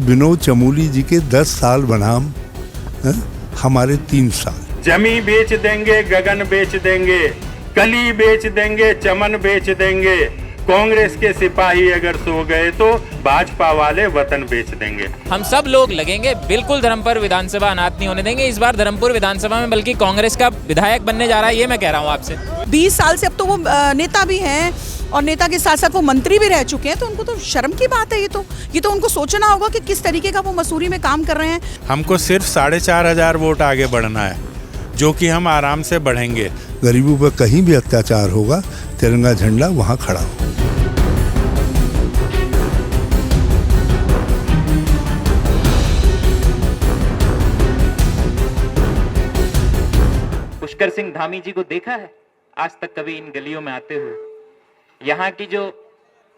विनोद चमोली जी के 10 साल बनाम हमारे 3 साल। जमी बेच देंगे, गगन बेच देंगे, कली बेच देंगे, चमन बेच देंगे। कांग्रेस के सिपाही अगर सो गए तो भाजपा वाले वतन बेच देंगे। हम सब लोग लगेंगे, बिल्कुल धर्मपुर विधानसभा अनाथ नहीं होने देंगे। इस बार धर्मपुर विधानसभा में बल्कि कांग्रेस का विधायक बनने जा रहा है, ये मैं कह रहा हूँ आपसे। 20 साल से अब तो वो नेता भी हैं और नेता के साथ साथ वो मंत्री भी रह चुके हैं, तो उनको तो शर्म की बात है। ये तो उनको सोचना होगा कि किस तरीके का वो मसूरी में काम कर रहे हैं। हमको सिर्फ 4,500 वोट आगे बढ़ना है, जो कि हम आराम से बढ़ेंगे। गरीबों पर कहीं भी अत्याचार होगा, तिरंगा झंडा वहाँ खड़ा हो। पुष्कर सिंह धामी जी को देखा है आज तक कभी इन गलियों में आते हुए? यहाँ की जो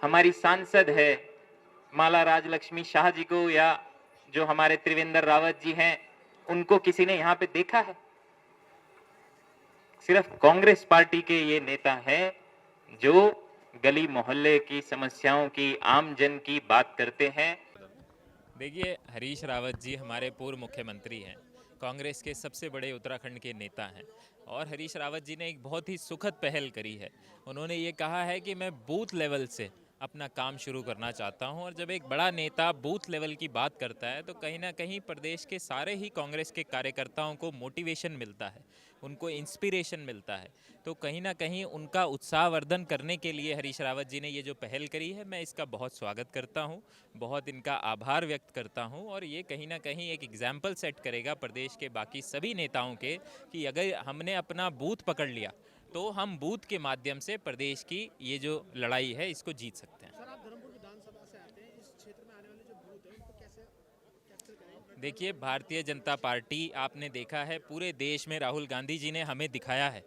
हमारी सांसद है माला राजलक्ष्मी शाह जी को, या जो हमारे त्रिवेंद्र रावत जी हैं, उनको किसी ने यहाँ पे देखा है? सिर्फ कांग्रेस पार्टी के ये नेता हैं जो गली मोहल्ले की समस्याओं की, आम जन की बात करते हैं। देखिए, हरीश रावत जी हमारे पूर्व मुख्यमंत्री हैं, कांग्रेस के सबसे बड़े उत्तराखंड के नेता हैं, और हरीश रावत जी ने एक बहुत ही सुखद पहल करी है। उन्होंने ये कहा है कि मैं बूथ लेवल से अपना काम शुरू करना चाहता हूं, और जब एक बड़ा नेता बूथ लेवल की बात करता है तो कहीं ना कहीं प्रदेश के सारे ही कांग्रेस के कार्यकर्ताओं को मोटिवेशन मिलता है, उनको इंस्पिरेशन मिलता है। तो कहीं ना कहीं उनका उत्साहवर्धन करने के लिए हरीश रावत जी ने ये जो पहल करी है, मैं इसका बहुत स्वागत करता हूं, बहुत इनका आभार व्यक्त करता हूं। और ये कहीं ना कहीं एक एग्जाम्पल सेट करेगा प्रदेश के बाकी सभी नेताओं के कि अगर हमने अपना बूथ पकड़ लिया तो हम बूथ के माध्यम से प्रदेश की ये जो लड़ाई है इसको जीत सकते हैं। सर, आप धर्मपुर विधानसभा से आते हैं, इस क्षेत्र में आने वाले जो बूथ है उनको कैसे कैप्चर करेंगे? देखिए, भारतीय जनता पार्टी, आपने देखा है पूरे देश में राहुल गांधी जी ने हमें दिखाया है,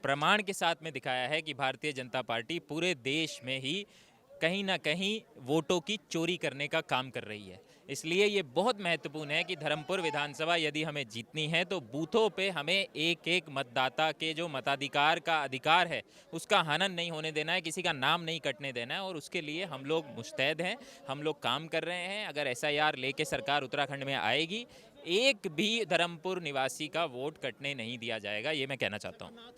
प्रमाण के साथ में दिखाया है कि भारतीय जनता पार्टी पूरे देश में ही कहीं ना कहीं वोटों की चोरी करने का काम कर रही है। इसलिए ये बहुत महत्वपूर्ण है कि धर्मपुर विधानसभा यदि हमें जीतनी है तो बूथों पे हमें एक एक मतदाता के जो मताधिकार का अधिकार है उसका हनन नहीं होने देना है, किसी का नाम नहीं कटने देना है। और उसके लिए हम लोग मुस्तैद हैं, हम लोग काम कर रहे हैं। अगर SIR लेके सरकार उत्तराखंड में आएगी, एक भी धर्मपुर निवासी का वोट कटने नहीं दिया जाएगा, ये मैं कहना चाहता हूँ।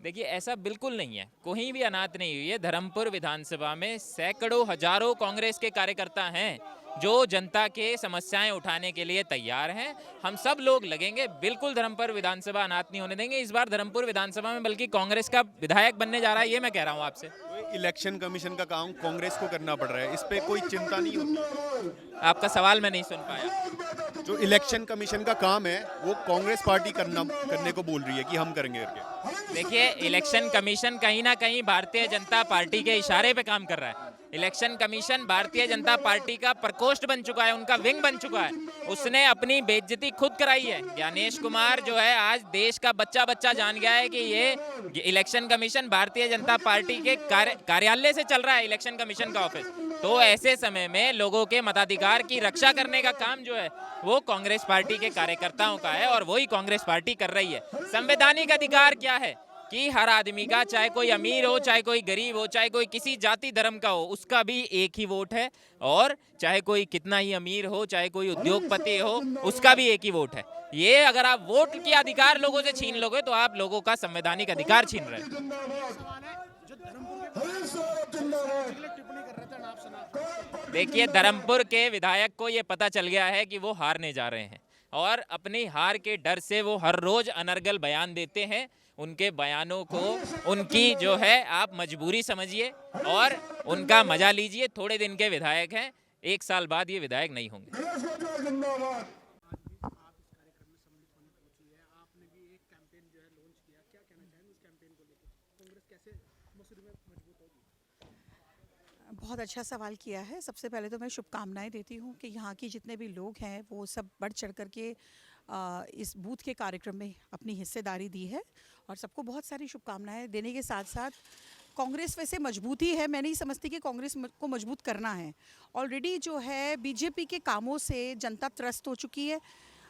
देखिए, ऐसा बिल्कुल नहीं है, कोई भी अनाथ नहीं हुई है। धर्मपुर विधानसभा में सैकड़ों हजारों कांग्रेस के कार्यकर्ता हैं जो जनता के समस्याएं उठाने के लिए तैयार हैं। हम सब लोग लगेंगे, बिल्कुल धर्मपुर विधानसभा अनाथ नहीं होने देंगे। इस बार धर्मपुर विधानसभा में बल्कि कांग्रेस का विधायक बनने जा रहा है, ये मैं कह रहा हूँ आपसे। इलेक्शन कमीशन का काम कांग्रेस को करना पड़ रहा है, इस पे कोई चिंता नहीं होती? आपका सवाल मैं नहीं सुन पाया। जो इलेक्शन कमीशन का काम है वो कांग्रेस पार्टी करने को बोल रही है कि हम करेंगे करके। देखिए, इलेक्शन कमीशन कहीं ना कहीं भारतीय जनता पार्टी के इशारे पे काम कर रहा है। Election commission Bharatiya Janata party का प्रकोष्ठ बन चुका है, उनका विंग बन चुका है। उसने अपनी बेइज्जती खुद कराई है। ज्ञानेश कुमार जो है, आज देश का बच्चा बच्चा जान गया है कि ये election commission Bharatiya Janata party के कार्यालय से चल रहा है, इलेक्शन कमीशन का ऑफिस। तो ऐसे समय में लोगों के मताधिकार की रक्षा करने का काम जो है वो कांग्रेस पार्टी के कार्यकर्ताओं का है, और वही कांग्रेस पार्टी कर रही है। संवैधानिक अधिकार क्या है कि हर आदमी का, चाहे कोई अमीर हो, चाहे कोई गरीब हो, चाहे कोई किसी जाति धर्म का हो, उसका भी एक ही वोट है। और चाहे कोई कितना ही अमीर हो, चाहे कोई उद्योगपति हो, उसका भी एक ही वोट है। ये अगर आप वोट के अधिकार लोगों से छीन लोगे तो आप लोगों का संवैधानिक अधिकार छीन रहे हैं। देखिए, धर्मपुर के विधायक को ये पता चल गया है कि वो हारने जा रहे हैं, और अपनी हार के डर से वो हर रोज अनर्गल बयान देते हैं। उनके बयानों को, उनकी जो है आप मजबूरी समझिए और उनका मजा लीजिए। थोड़े दिन के विधायक हैं, 1 साल बाद ये विधायक नहीं होंगे। बहुत अच्छा सवाल किया है। सबसे पहले तो मैं शुभकामनाएं देती हूँ कि यहाँ की जितने भी लोग हैं वो सब बढ़ चढ़ कर के इस बूथ के कार्यक्रम में अपनी हिस्सेदारी दी है, और सबको बहुत सारी शुभकामनाएं देने के साथ साथ कांग्रेस वैसे मजबूत ही है। मैं नहीं समझती कि कांग्रेस को मजबूत करना है। ऑलरेडी जो है बीजेपी के कामों से जनता त्रस्त हो चुकी है,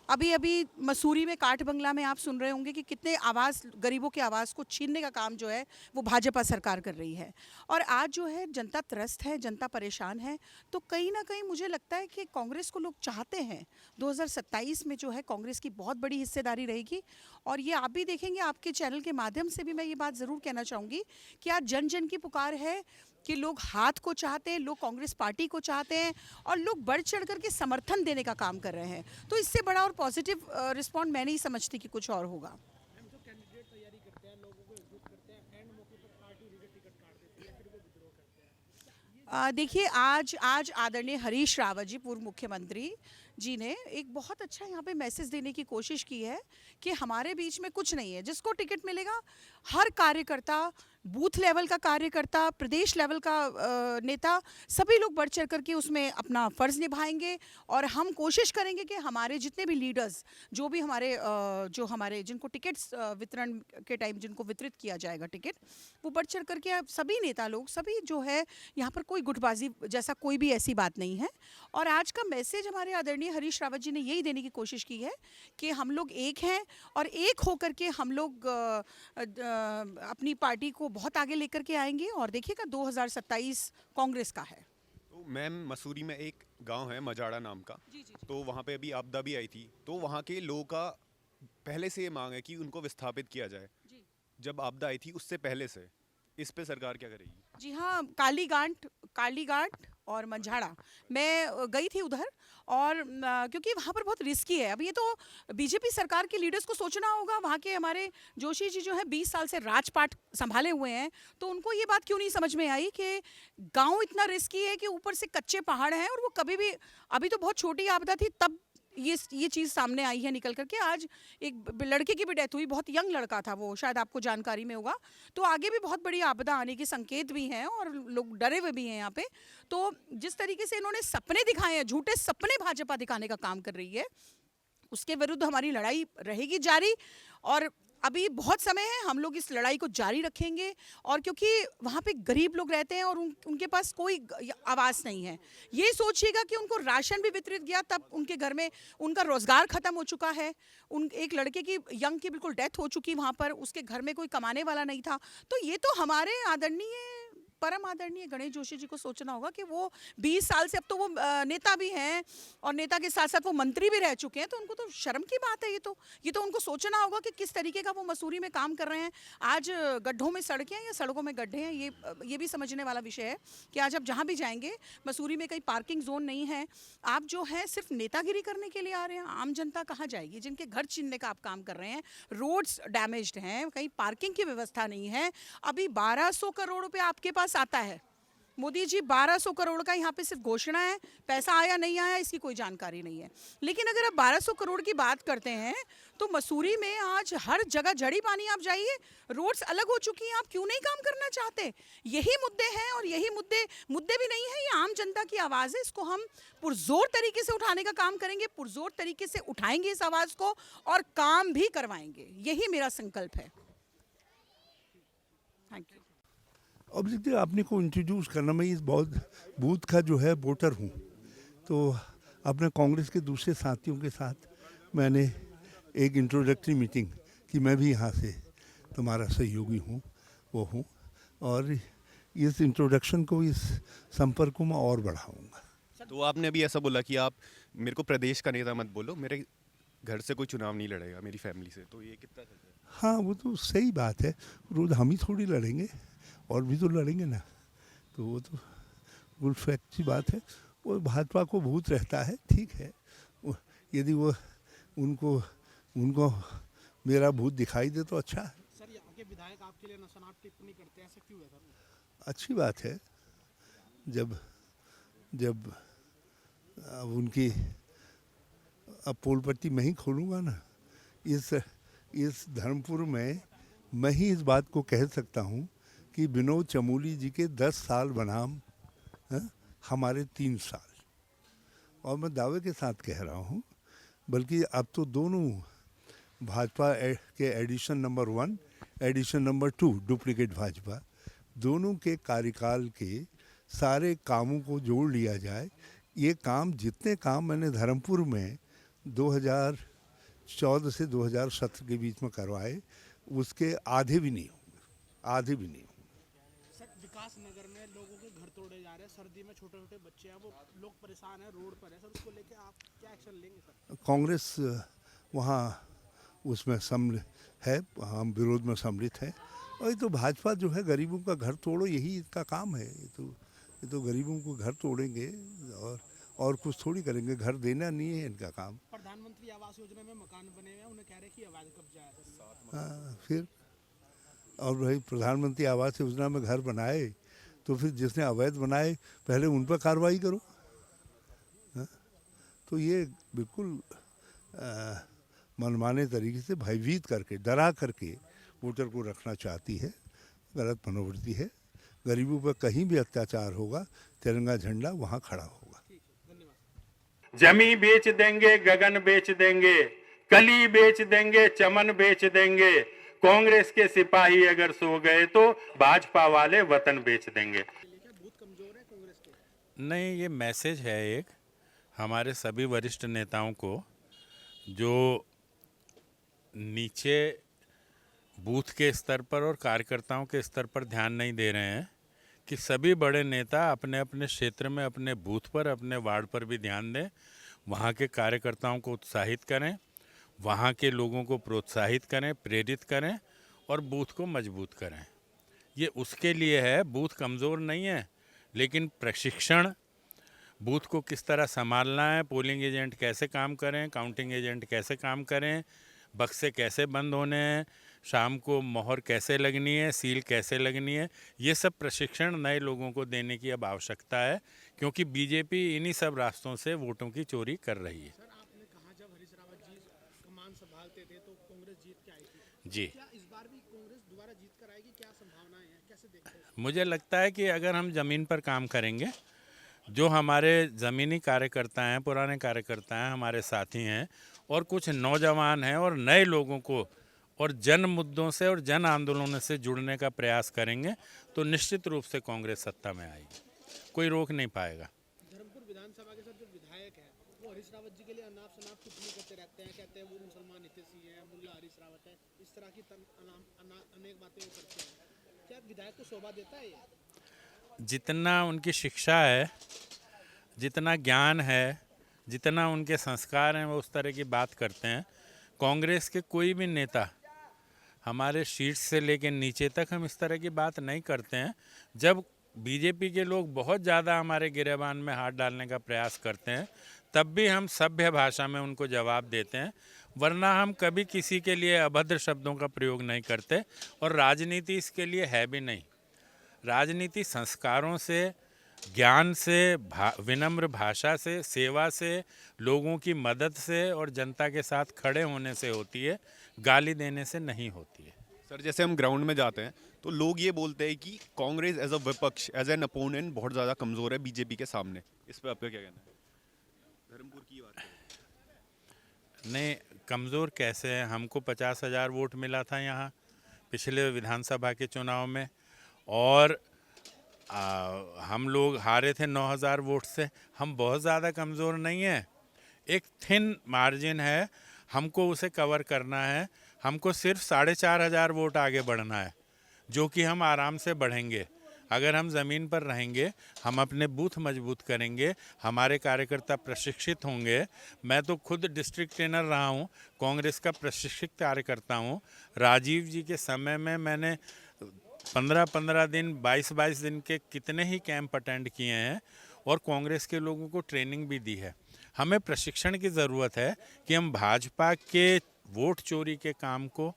अभी अभी मसूरी में काठ बंगला में आप सुन रहे होंगे कि कितने आवाज़, गरीबों के आवाज़ को छीनने का काम जो है वो भाजपा सरकार कर रही है। और आज जो है जनता त्रस्त है, जनता परेशान है। तो कहीं ना कहीं मुझे लगता है कि कांग्रेस को लोग चाहते हैं 2027 में जो है कांग्रेस की बहुत बड़ी हिस्सेदारी रहेगी। और ये आप भी देखेंगे, आपके चैनल के माध्यम से भी मैं ये बात ज़रूर कहना चाहूँगी कि आज जन जन की पुकार है कि लोग हाथ को चाहते हैं, लोग कांग्रेस पार्टी को चाहते हैं और लोग बढ़ चढ़ करके समर्थन देने का काम कर रहे हैं। तो इससे बड़ा और पॉजिटिव रिस्पॉन्ड मैं नहीं समझती कि कुछ और होगा। हम जो कैंडिडेट तैयारी करते हैं, लोगों को एकजुट करते हैं, एंड मौके पर पार्टी रिजल्ट टिकट काट देती है, फिर वो विद्रोह करते हैं। देखिए, आज आदरणीय हरीश रावत जी, पूर्व मुख्यमंत्री जी ने एक बहुत अच्छा यहाँ पे मैसेज देने की कोशिश की है कि हमारे बीच में कुछ नहीं है। जिसको टिकट मिलेगा, हर कार्यकर्ता, बूथ लेवल का कार्यकर्ता, प्रदेश लेवल का नेता, सभी लोग बढ़ चढ़ करके उसमें अपना फ़र्ज़ निभाएंगे। और हम कोशिश करेंगे कि हमारे जितने भी लीडर्स, जो भी हमारे जिनको टिकट्स वितरण के टाइम जिनको वितरित किया जाएगा टिकट, वो बढ़ चढ़ करके सभी नेता लोग, सभी जो है यहाँ पर कोई गुटबाजी जैसा कोई भी ऐसी बात नहीं है। और आज का मैसेज हमारे आदरणीय हरीश रावत जी ने यही देने की कोशिश की है कि हम लोग एक हैं और एक होकर के हम लोग अपनी पार्टी को बहुत आगे लेकर के आएंगे। और देखिएगा 2027 कांग्रेस का है। तो मैम, मसूरी में एक गांव है मजाड़ा नाम का, तो वहाँ पे अभी आपदा भी आई थी, तो वहाँ के लोगों का पहले से ये मांग है कि उनको विस्थापित किया जाए। जब आपदा आई थी उससे पहले से, इस पे सरकार क्या करेगी? जी हाँ, कालीघाट और मंझाड़ा मैं गई थी उधर। और क्योंकि वहाँ पर बहुत रिस्की है। अब ये तो बीजेपी सरकार के लीडर्स को सोचना होगा। वहाँ के हमारे जोशी जी जो है 20 साल से राजपाट संभाले हुए हैं, तो उनको ये बात क्यों नहीं समझ में आई कि गांव इतना रिस्की है कि ऊपर से कच्चे पहाड़ हैं और वो कभी भी, अभी तो बहुत छोटी आपदा थी तब ये चीज़ सामने आई है निकल करके। आज एक लड़के की भी डेथ हुई, बहुत यंग लड़का था वो, शायद आपको जानकारी में होगा। तो आगे भी बहुत बड़ी आपदा आने के संकेत भी हैं और लोग डरे हुए भी हैं यहाँ पे। तो जिस तरीके से इन्होंने सपने दिखाए हैं, झूठे सपने भाजपा दिखाने का काम कर रही है, उसके विरुद्ध हमारी लड़ाई रहेगी जारी। और अभी बहुत समय है, हम लोग इस लड़ाई को जारी रखेंगे। और क्योंकि वहाँ पे गरीब लोग रहते हैं और उनके पास कोई आवाज़ नहीं है। ये सोचिएगा कि उनको राशन भी वितरित किया तब उनके घर में उनका रोज़गार ख़त्म हो चुका है। एक लड़के की यंग की बिल्कुल डेथ हो चुकी वहाँ पर, उसके घर में कोई कमाने वाला नहीं था। तो ये तो हमारे परम आदरणीय गणेश जोशी जी को सोचना होगा कि वो 20 साल से, अब तो वो नेता भी हैं और नेता के साथ साथ वो मंत्री भी रह चुके हैं। तो उनको तो शर्म की बात है। ये तो उनको सोचना होगा कि किस तरीके का वो मसूरी में काम कर रहे हैं। आज गड्ढों में सड़कें हैं या सड़कों में गड्ढे हैं, ये भी समझने वाला विषय है कि आज आप जहाँ भी जाएंगे मसूरी में कहीं पार्किंग जोन नहीं है। आप जो है सिर्फ नेतागिरी करने के लिए आ रहे हैं। आम जनता कहाँ जाएगी? जिनके घर छीनने का आप काम कर रहे हैं, रोड्स डैमेज्ड हैं, कहीं पार्किंग की व्यवस्था नहीं है। अभी 1200 करोड़ रुपये आपके पास आता है मोदी जी, 1200 करोड़ का यहाँ पे सिर्फ घोषणा है, पैसा आया नहीं आया इसकी कोई जानकारी नहीं है। लेकिन अगर आप 1200 करोड़ की बात करते हैं तो मसूरी में आज हर जगह जड़ी पानी, आप जाइए, रोड्स अलग हो चुकी हैं। आप क्यों नहीं काम करना चाहते? यही मुद्दे हैं और यही मुद्दे भी नहीं है, ये आम जनता की आवाज़ है। इसको हम पुरजोर तरीके से उठाने का काम करेंगे, पुरजोर तरीके से उठाएंगे इस आवाज़ को और काम भी करवाएंगे। यही मेरा संकल्प है। Thank you. अब देखिए, आपने को इंट्रोड्यूस करना, मैं इस बहुत बूथ का जो है वोटर हूँ। तो अपने कांग्रेस के दूसरे साथियों के साथ मैंने एक इंट्रोडक्टरी मीटिंग कि मैं भी यहाँ से तुम्हारा सहयोगी हूँ, वो हूँ। और इस इंट्रोडक्शन को, इस संपर्क को मैं और बढ़ाऊँगा। तो आपने अभी ऐसा बोला कि आप मेरे को प्रदेश का नेता मत बोलो, मेरे घर से कोई चुनाव नहीं लड़ेगा मेरी फैमिली से, तो ये कितना सच है? हाँ, वो तो सही बात है। रोज़ हम ही थोड़ी लड़ेंगे, और भी तो लड़ेंगे ना। तो वो तो गुड फैक्ट की बात है। वो भाजपा को भूत रहता है, ठीक है। यदि वो उनको मेरा भूत दिखाई दे तो अच्छा है। सर, यहाँ के विधायक आपके लिए नशनाप टिप्पणी करते हैं, ऐसा क्यों है सर? अच्छी बात है। जब अब उनकी, अब पोल पट्टी मैं ही खोलूँगा ना। इस धर्मपुर में मैं ही इस बात को कह सकता हूँ कि विनोद चमोली जी के 10 साल बनाम हमारे 3 साल। और मैं दावे के साथ कह रहा हूँ, बल्कि अब तो दोनों भाजपा के edition number 1, edition number 2, duplicate Bhajpa, दोनों के कार्यकाल के सारे कामों को जोड़ लिया जाए। ये काम, जितने काम मैंने धर्मपुर में 2014 से 2017 के बीच में करवाए, उसके आधे भी नहीं होंगे, आधे भी नहीं होंगे। सर विकास नगर में लोगों के घर तोड़े जा रहे हैं, सर्दी में छोटे छोटे बच्चे हैं, वो लोग परेशान हैं, रोड पर है सर, उसको लेके आप क्या एक्शन लेंगे सर? कांग्रेस वहाँ उसमें सम्मिलित है, हम विरोध में सम्मिलित हैं। और ये तो भाजपा जो है गरीबों का घर तोड़ो, यही इसका काम है। ये तो गरीबों को घर तोड़ेंगे और कुछ थोड़ी करेंगे, घर देना नहीं है इनका काम। प्रधानमंत्री आवास योजना में मकान बने हुए हैं, उन्हें कह रहे हैं कि अवैध कब्जा है सर। हाँ, फिर और भाई प्रधानमंत्री आवास योजना में घर बनाए तो फिर जिसने अवैध बनाए पहले उन पर कार्रवाई करो। हाँ? तो ये बिल्कुल मनमाने तरीके से भयभीत करके, डरा करके वोटर को रखना चाहती है, गलत मनोवृत्ति है। गरीबों पर कहीं भी अत्याचार होगा, तिरंगा झंडा वहाँ खड़ा होगा। जमी बेच देंगे, गगन बेच देंगे, कली बेच देंगे, चमन बेच देंगे। कांग्रेस के सिपाही अगर सो गए तो भाजपा वाले वतन बेच देंगे। नहीं, ये मैसेज है एक हमारे सभी वरिष्ठ नेताओं को जो नीचे बूथ के स्तर पर और कार्यकर्ताओं के स्तर पर ध्यान नहीं दे रहे हैं कि सभी बड़े नेता अपने अपने क्षेत्र में, अपने बूथ पर, अपने वार्ड पर भी ध्यान दें, वहाँ के कार्यकर्ताओं को उत्साहित करें, वहाँ के लोगों को प्रोत्साहित करें, प्रेरित करें और बूथ को मजबूत करें। ये उसके लिए है, बूथ कमज़ोर नहीं है, लेकिन प्रशिक्षण, बूथ को किस तरह संभालना है, पोलिंग एजेंट कैसे काम करें, काउंटिंग एजेंट कैसे काम करें, बक्से कैसे बंद होने हैं, शाम को मोहर कैसे लगनी है, सील कैसे लगनी है, ये सब प्रशिक्षण नए लोगों को देने की अब आवश्यकता है, क्योंकि बीजेपी इन्हीं सब रास्तों से वोटों की चोरी कर रही है। सर आपने कहा जब हरीश रावत जी कमान संभालते थे तो कांग्रेस जीत के आई थी, जी, क्या इस बार भी कांग्रेस दोबारा जीत कर आएगी? क्या संभावनाएं हैं, कैसे देखते हैं? मुझे लगता है कि अगर हम ज़मीन पर काम करेंगे, जो हमारे ज़मीनी कार्यकर्ता हैं, पुराने कार्यकर्ता हैं, हमारे साथी हैं और कुछ नौजवान हैं और नए लोगों को और जन मुद्दों से और जन आंदोलनों से जुड़ने का प्रयास करेंगे तो निश्चित रूप से कांग्रेस सत्ता में आएगी, कोई रोक नहीं पाएगा। धर्मपुर विधानसभा के सर जो विधायक है वो हरीश रावत जी के लिए अनाप शनाप टिप्पणी करते रहते हैं, कहते हैं वो मुसलमान हितैषी है, मुल्ला हरीश रावत है, इस तरह की अनेक बातें वो करते हैं। क्या विधायक को शोभा देता है ये? जितना उनकी शिक्षा है, जितना ज्ञान है, जितना उनके संस्कार हैं, वो उस तरह की बात करते हैं। कांग्रेस के कोई भी नेता, हमारे शीर्ष से लेकर नीचे तक हम इस तरह की बात नहीं करते हैं। जब बीजेपी के लोग बहुत ज़्यादा हमारे गिरेबान में हाथ डालने का प्रयास करते हैं तब भी हम सभ्य भाषा में उनको जवाब देते हैं, वरना हम कभी किसी के लिए अभद्र शब्दों का प्रयोग नहीं करते और राजनीति इसके लिए है भी नहीं। राजनीति संस्कारों से, ज्ञान से, विनम्र भाषा से, सेवा से, लोगों की मदद से और जनता के साथ खड़े होने से होती है, गाली देने से नहीं होती है। सर जैसे हम ग्राउंड में जाते हैं तो लोग ये बोलते हैं कि कांग्रेस एज अ विपक्ष, एज एन अपोनेंट बहुत ज़्यादा कमज़ोर है बीजेपी के सामने। इस पर आपका क्या कहना है? धर्मपुर की बात है। नहीं, कमज़ोर कैसे है? हमको 50,000 वोट मिला था यहाँ पिछले विधानसभा के चुनाव में और हम लोग हारे थे 9,000 वोट से। हम बहुत ज़्यादा कमज़ोर नहीं हैं, एक थिन मार्जिन है, हमको उसे कवर करना है। हमको सिर्फ 4,500 वोट आगे बढ़ना है, जो कि हम आराम से बढ़ेंगे। अगर हम ज़मीन पर रहेंगे, हम अपने बूथ मजबूत करेंगे, हमारे कार्यकर्ता प्रशिक्षित होंगे। मैं तो खुद डिस्ट्रिक्ट ट्रेनर रहा हूँ, कांग्रेस का प्रशिक्षित कार्यकर्ता हूँ। राजीव जी के समय में मैंने 15-15 दिन, 22-22 दिन के कितने ही कैंप अटेंड किए हैं और कांग्रेस के लोगों को ट्रेनिंग भी दी है। हमें प्रशिक्षण की ज़रूरत है कि हम भाजपा के वोट चोरी के काम को,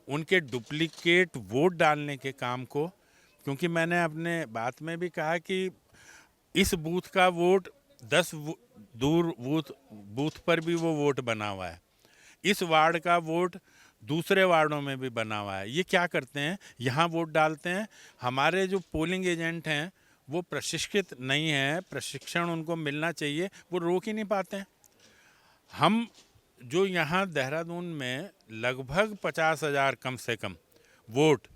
उनके डुप्लीकेट वोट डालने के काम को, क्योंकि मैंने अपने बात में भी कहा कि इस बूथ का वोट 10 दूर बूथ पर भी वो वोट बना हुआ है, इस वार्ड का वोट दूसरे वार्डों में भी बना हुआ है। ये क्या करते हैं, यहाँ वोट डालते हैं। हमारे जो पोलिंग एजेंट हैं वो प्रशिक्षित नहीं है, प्रशिक्षण उनको मिलना चाहिए, वो रोक ही नहीं पाते हैं। हम जो यहाँ देहरादून में लगभग 50,000 कम से कम वोट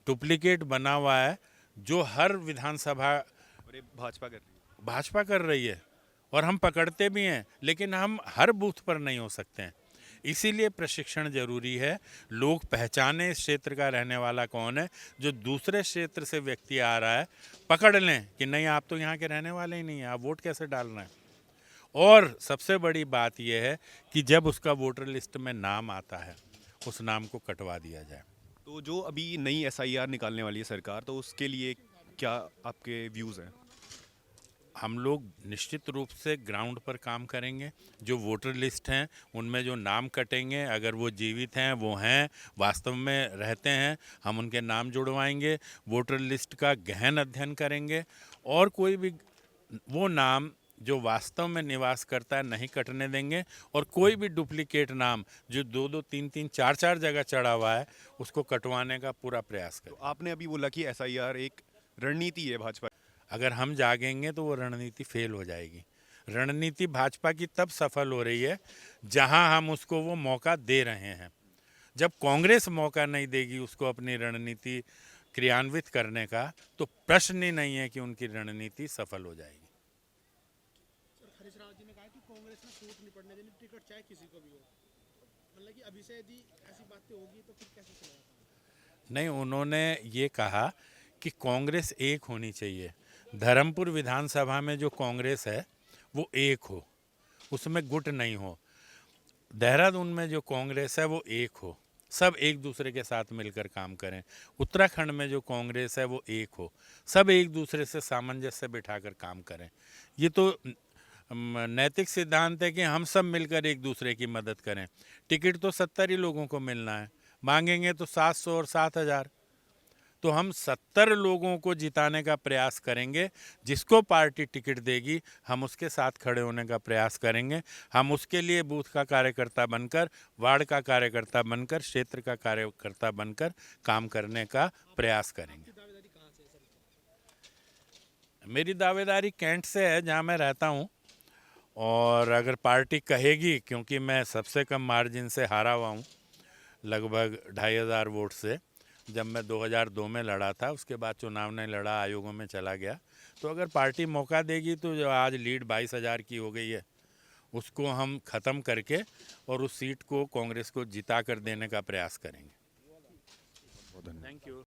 डुप्लीकेट बना हुआ है, जो हर विधानसभा और ये भाजपा कर रही है और हम पकड़ते भी हैं, लेकिन हम हर बूथ पर नहीं हो सकते हैं। इसीलिए प्रशिक्षण जरूरी है। लोग पहचाने इस क्षेत्र का रहने वाला कौन है। जो दूसरे क्षेत्र से व्यक्ति आ रहा है पकड़ लें कि नहीं आप तो यहाँ के रहने वाले ही नहीं हैं, आप वोट कैसे डाल रहे हैं। और सबसे बड़ी बात यह है कि जब उसका वोटर लिस्ट में नाम आता है उस नाम को कटवा दिया जाए। तो जो अभी नई एसआईआर निकालने वाली है सरकार, तो उसके लिए क्या आपके व्यूज़ हैं? हम लोग निश्चित रूप से ग्राउंड पर काम करेंगे। जो वोटर लिस्ट हैं उनमें जो नाम कटेंगे, अगर वो जीवित हैं, वो हैं, वास्तव में रहते हैं, हम उनके नाम जुड़वाएंगे। वोटर लिस्ट का गहन अध्ययन करेंगे और कोई भी वो नाम जो वास्तव में निवास करता है नहीं कटने देंगे। और कोई भी डुप्लीकेट नाम जो 2-2, 3-3, 4-4 जगह चढ़ा हुआ है उसको कटवाने का पूरा प्रयास तो करें। आपने अभी बोला कि एसआईआर एक रणनीति है भाजपा। अगर हम जागेंगे तो वो रणनीति फेल हो जाएगी। रणनीति भाजपा की तब सफल हो रही है जहां हम उसको वो मौका दे रहे हैं। जब कांग्रेस मौका नहीं देगी उसको अपनी रणनीति क्रियान्वित करने का, तो प्रश्न ही नहीं है कि उनकी रणनीति सफल हो जाएगी। हरीश रावत जी ने कहा कि कांग्रेस ने फूट नहीं पड़ने देनी, टिकट चाहे किसी को भी हो। मतलब कि अभी से यदि ऐसी बातें होगी तो फिर कैसे चलेगा? नहीं, उन्होंने ये कहा कि कांग्रेस एक होनी चाहिए। धर्मपुर विधानसभा में जो कांग्रेस है वो एक हो, उसमें गुट नहीं हो। देहरादून में जो कांग्रेस है वो एक हो, सब एक दूसरे के साथ मिलकर काम करें। उत्तराखंड में जो कांग्रेस है वो एक हो, सब एक दूसरे से सामंजस्य बिठाकर काम करें। ये तो नैतिक सिद्धांत है कि हम सब मिलकर एक दूसरे की मदद करें। टिकट तो 70 ही लोगों को मिलना है, मांगेंगे तो 700 और 7000। तो हम 70 लोगों को जिताने का प्रयास करेंगे। जिसको पार्टी टिकट देगी हम उसके साथ खड़े होने का प्रयास करेंगे। हम उसके लिए बूथ का कार्यकर्ता बनकर, वार्ड का कार्यकर्ता बनकर, क्षेत्र का कार्यकर्ता बनकर काम करने का प्रयास करेंगे। मेरी दावेदारी कैंट से है, जहां मैं रहता हूं। और अगर पार्टी कहेगी, क्योंकि मैं सबसे कम मार्जिन से हारा हुआ हूं, लगभग 2500 वोट से, जब मैं 2002 में लड़ा था, उसके बाद चुनाव नहीं लड़ा, आयोगों में चला गया। तो अगर पार्टी मौका देगी तो जो आज लीड 22,000 की हो गई है उसको हम ख़त्म करके और उस सीट को कांग्रेस को जिता कर देने का प्रयास करेंगे। Thank you.